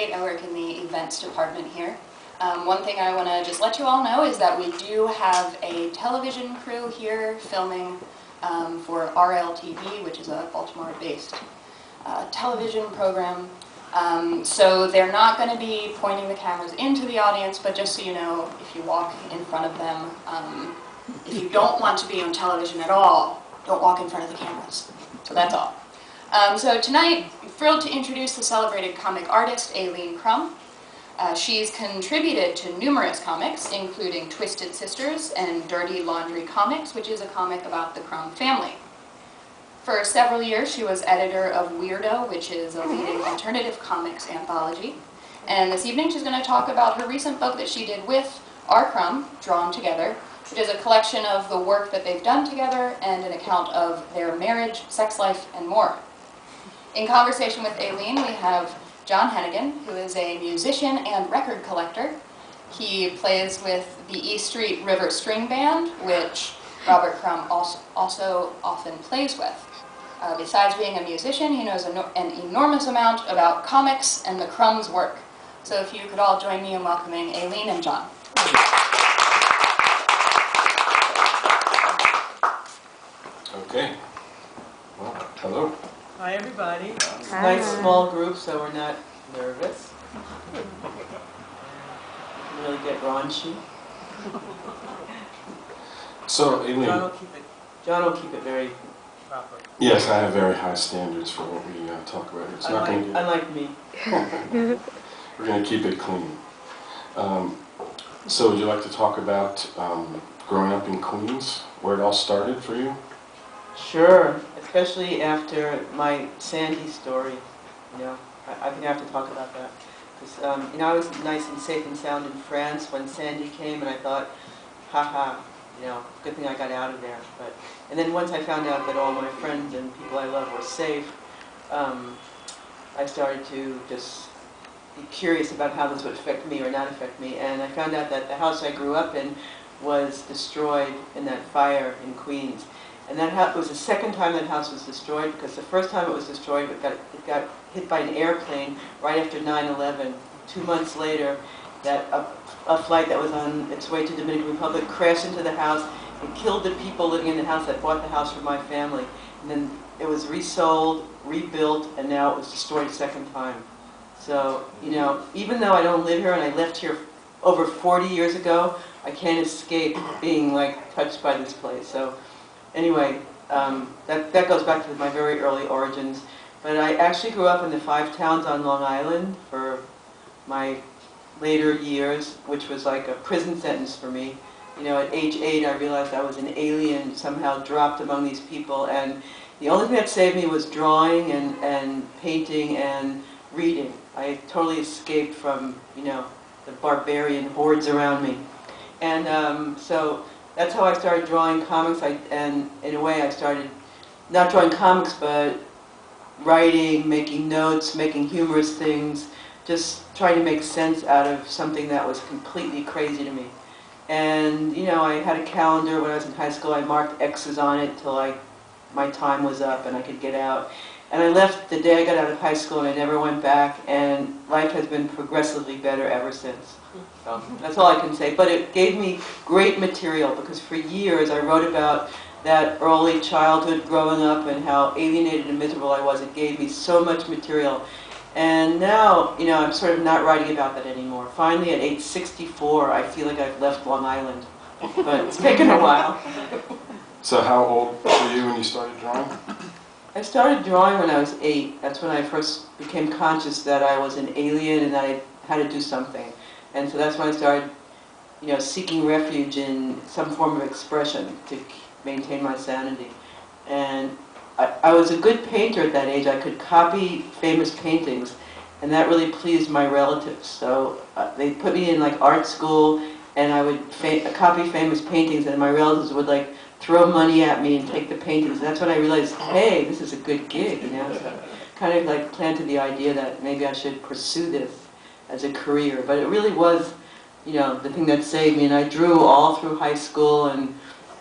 Kate. I work in the events department here. One thing I want to just let you all know is that we do have a television crew here filming for RLTV, which is a Baltimore-based television program. So they're not going to be pointing the cameras into the audience, but just so you know, if you walk in front of them, if you don't want to be on television at all, don't walk in front of the cameras. So that's all. So tonight, I'm thrilled to introduce the celebrated comic artist, Aline Crumb. She's contributed to numerous comics, including Twisted Sisters and Dirty Laundry Comics, which is a comic about the Crumb family. For several years, she was editor of Weirdo, which is a leading alternative comics anthology. And this evening, she's going to talk about her recent book that she did with R. Crumb, Drawn Together, which is a collection of the work that they've done together and an account of their marriage, sex life, and more. In conversation with Aline, we have John Heneghan, who is a musician and record collector. He plays with the E Street River String Band, which Robert Crumbs also often plays with. Besides being a musician, he knows an enormous amount about comics and the Crumbs' work. So if you could all join me in welcoming Aline and John. Okay. Well, hello. Hi, everybody. Hi. Nice small group, so we're not nervous. Really get raunchy. So, Aline. John will keep it very proper. Yes, I have very high standards for what we talk about. It's not going to. Unlike me. We're going to keep it clean. So, would you like to talk about growing up in Queens, where it all started for you? Sure, especially after my Sandy story. You know, I think I have to talk about that. Because, you know, I was nice and safe and sound in France when Sandy came, and I thought, haha, you know, good thing I got out of there. And then once I found out that all my friends and people I love were safe, I started to just be curious about how this would affect me or not affect me. And I found out that the house I grew up in was destroyed in that fire in Queens. And that was the second time that house was destroyed, because the first time it was destroyed, it got hit by an airplane right after 9/11. 2 months later, a flight that was on its way to the Dominican Republic crashed into the house. It killed the people living in the house that bought the house for my family. And then it was resold, rebuilt, and now it was destroyed a second time. So, you know, even though I don't live here and I left here over 40 years ago, I can't escape being, like, touched by this place. So, anyway, that goes back to my very early origins. But I actually grew up in the 5 towns on Long Island for my later years, which was like a prison sentence for me. You know, at age 8, I realized I was an alien, somehow dropped among these people, and the only thing that saved me was drawing and painting and reading. I totally escaped from, you know, the barbarian hordes around me. And so that's how I started drawing comics, and in a way I started not drawing comics, but writing, making notes, making humorous things, just trying to make sense out of something that was completely crazy to me. And, you know, I had a calendar when I was in high school. I marked X's on it till my time was up and I could get out. And I left the day I got out of high school and I never went back, and life has been progressively better ever since. So that's all I can say. But it gave me great material, because for years I wrote about that early childhood growing up and how alienated and miserable I was. It gave me so much material. And now, you know, I'm sort of not writing about that anymore. Finally, at age 64, I feel like I've left Long Island. But it's taken a while. So how old were you when you started drawing? I started drawing when I was 8. That's when I first became conscious that I was an alien and that I had to do something. And so that's when I started, you know, seeking refuge in some form of expression to maintain my sanity. And I was a good painter at that age. I could copy famous paintings, and that really pleased my relatives. So they put me in like art school, and I would copy famous paintings, and my relatives would like throw money at me and take the paintings. And that's when I realized, hey, this is a good gig, you know. So kind of like planted the idea that maybe I should pursue this as a career. But it really was, you know, the thing that saved me. And I drew all through high school, and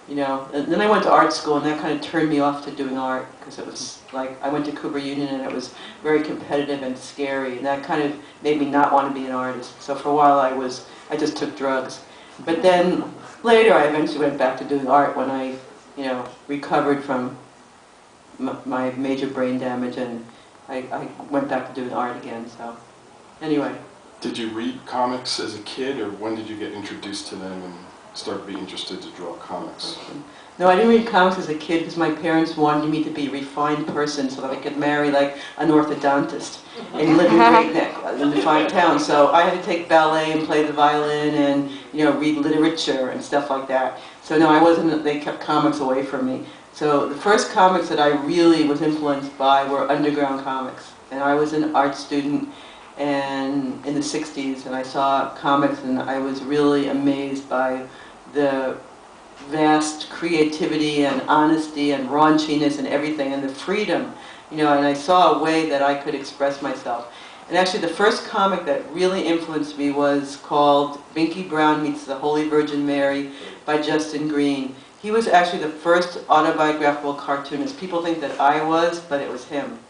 you know. And then I went to art school, and that kind of turned me off to doing art, because it was like, I went to Cooper Union, and it was very competitive and scary, and that kind of made me not want to be an artist. So for a while I just took drugs. But then later I eventually went back to doing art when I, you know, recovered from my major brain damage, and I went back to doing art again, so anyway. Did you read comics as a kid, or when did you get introduced to them and start being interested to draw comics? No, I didn't read comics as a kid because my parents wanted me to be a refined person so that I could marry like an orthodontist and live in Great Neck, in the fine town. So I had to take ballet and play the violin and, you know, read literature and stuff like that. So no, I wasn't, they kept comics away from me. So the first comics that I really was influenced by were underground comics. And I was an art student and in the 60s, and I saw comics, and I was really amazed by the vast creativity and honesty and raunchiness and everything, and the freedom, you know, and I saw a way that I could express myself. And actually the first comic that really influenced me was called Binky Brown Meets the Holy Virgin Mary by Justin Green. He was actually the first autobiographical cartoonist. People think that I was, but it was him.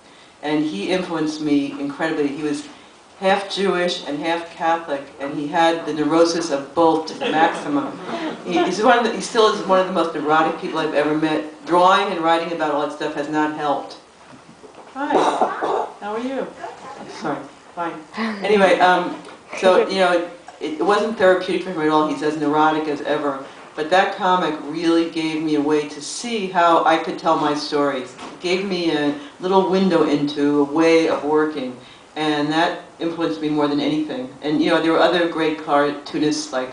And he influenced me incredibly. He was half Jewish and half Catholic, and he had the neurosis of both to the maximum. He still is one of the most neurotic people I've ever met. Drawing and writing about all that stuff has not helped. Hi, how are you? Sorry, fine. Anyway, so, you know, it wasn't therapeutic for him at all. He's as neurotic as ever. But that comic really gave me a way to see how I could tell my stories. It gave me a little window into a way of working. And that influenced me more than anything. And, you know, there were other great cartoonists like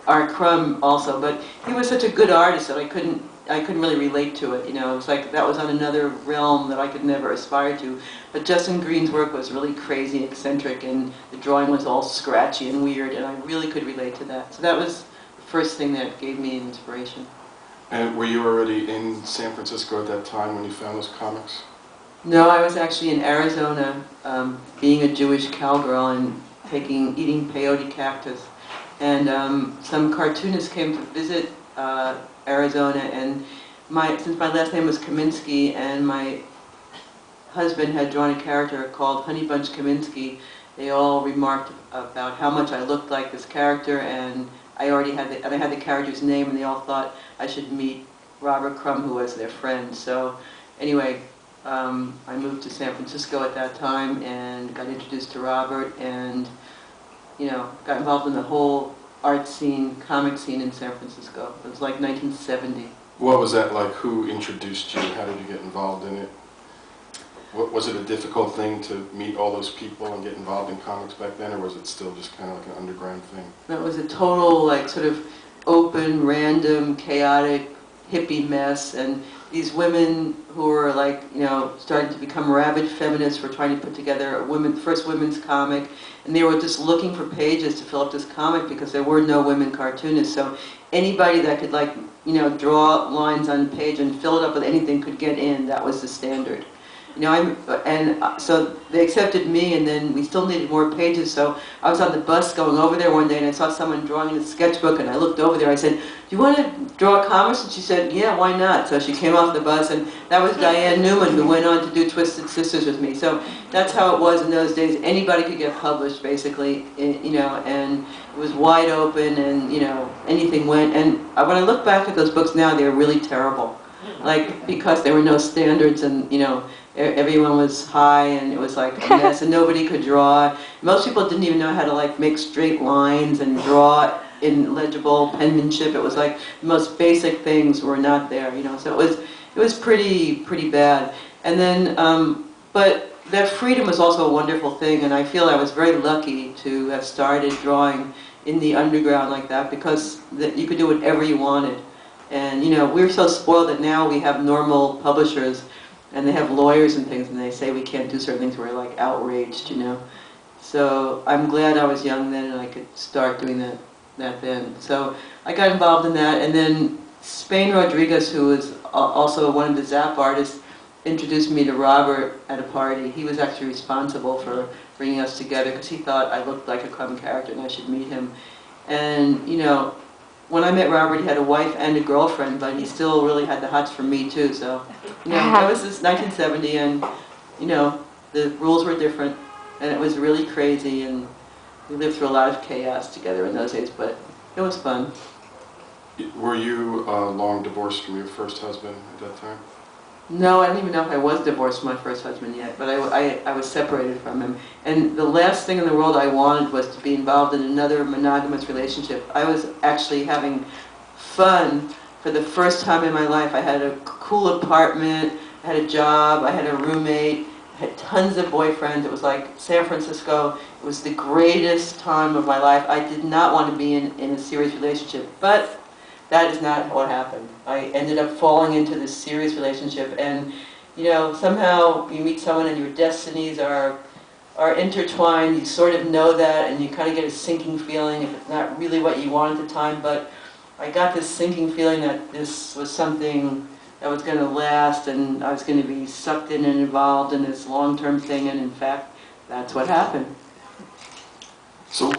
Robert Crumbs also, but he was such a good artist that I couldn't really relate to it. You know, it was like that was on another realm that I could never aspire to. But Justin Green's work was really crazy and eccentric, and the drawing was all scratchy and weird, and I really could relate to that. So that was the first thing that gave me inspiration. And were you already in San Francisco at that time when you found those comics? No, I was actually in Arizona, being a Jewish cowgirl and eating peyote cactus. And some cartoonists came to visit Arizona, and since my last name was Kaminsky, and my husband had drawn a character called Honey Bunch Kaminsky, they all remarked about how much I looked like this character, and I had the character's name, and they all thought I should meet Robert Crumbs, who was their friend. So anyway, I moved to San Francisco at that time and got introduced to Robert, and, you know, got involved in the whole art scene, comic scene in San Francisco. It was like 1970. What was that like? Who introduced you? How did you get involved in it? Was it a difficult thing to meet all those people and get involved in comics back then, or was it still just kind of like an underground thing? It was a total, like, sort of open, random, chaotic, hippie mess, and these women who were, like, you know, starting to become rabid feminists were trying to put together a first women's comic, and they were just looking for pages to fill up this comic because there were no women cartoonists. So anybody that could, like, you know, draw lines on a page and fill it up with anything could get in. That was the standard. You know, so they accepted me, and then we still needed more pages, so I was on the bus going over there one day, and I saw someone drawing in a sketchbook, and I looked over there, I said, "Do you want to draw comics?" And she said, "Yeah, why not?" So she came off the bus, and that was Diane Newman, who went on to do Twisted Sisters with me. So that's how it was in those days. Anybody could get published, basically, you know, and it was wide open, and, you know, anything went. And when I look back at those books now, they're really terrible, like, because there were no standards, and, you know, everyone was high, and it was like a mess, and nobody could draw. Most people didn't even know how to, like, make straight lines and draw in legible penmanship. It was like the most basic things were not there, you know. So it was pretty bad. And then, but that freedom was also a wonderful thing, and I feel I was very lucky to have started drawing in the underground like that, because you could do whatever you wanted. And, you know, we're so spoiled that now we have normal publishers, and they have lawyers and things, and they say we can't do certain things. We're, like, outraged, you know. So I'm glad I was young then, and I could start doing that then. So I got involved in that, and then Spain Rodriguez, who was also one of the Zap artists, introduced me to Robert at a party. He was actually responsible for bringing us together, because he thought I looked like a Crumb character and I should meet him. And, you know, when I met Robert, he had a wife and a girlfriend, but he still really had the hots for me too. So, you know, that was this 1970, and you know, the rules were different, and it was really crazy, and we lived through a lot of chaos together in those days. But it was fun. Were you long divorced from your first husband at that time? No, I don't even know if I was divorced from my first husband yet, but I was separated from him. And the last thing in the world I wanted was to be involved in another monogamous relationship. I was actually having fun for the first time in my life. I had a cool apartment, I had a job, I had a roommate, I had tons of boyfriends. It was like San Francisco. It was the greatest time of my life. I did not want to be in a serious relationship, but that is not what happened. I ended up falling into this serious relationship, and you know, somehow you meet someone and your destinies are intertwined. You sort of know that, and you kind of get a sinking feeling if it's not really what you want at the time. But I got this sinking feeling that this was something that was going to last, and I was going to be sucked in and involved in this long-term thing, and in fact, that's what happened. So